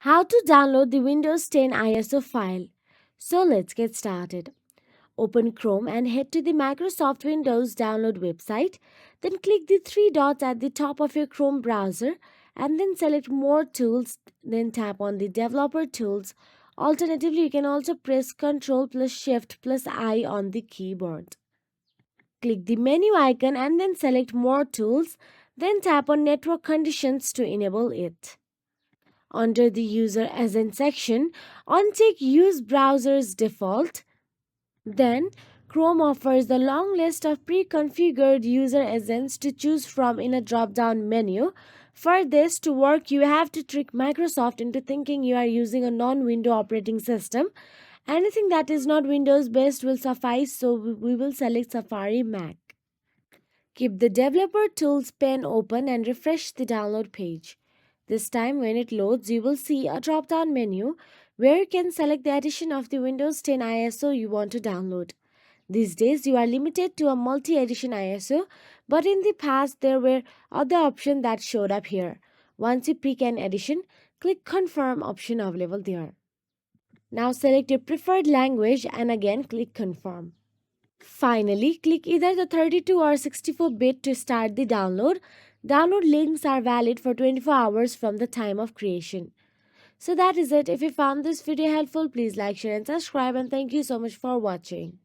How to download the Windows 10 ISO file. So let's get started. Open Chrome and head to the Microsoft Windows download website. Then click the three dots at the top of your Chrome browser and then select More Tools. Then tap on the Developer Tools. Alternatively, you can also press Ctrl plus Shift plus I on the keyboard. Click the menu icon and then select More Tools. Then tap on Network Conditions to enable it. Under the User Agent section, uncheck Use Browser's Default. Then, Chrome offers a long list of pre-configured user agents to choose from in a drop-down menu. For this to work, you have to trick Microsoft into thinking you are using a non-Windows operating system. Anything that is not Windows-based will suffice, so we will select Safari Mac. Keep the Developer Tools pane open and refresh the download page. This time when it loads, you will see a drop-down menu where you can select the edition of the Windows 10 ISO you want to download. These days, you are limited to a multi-edition ISO, but in the past, there were other options that showed up here. Once you pick an edition, click Confirm option available there. Now select your preferred language and again click Confirm. Finally, click either the 32 or 64-bit to start the download. Download links are valid for 24 hours from the time of creation. So that is it. If you found this video helpful, please like, share and subscribe, and thank you so much for watching.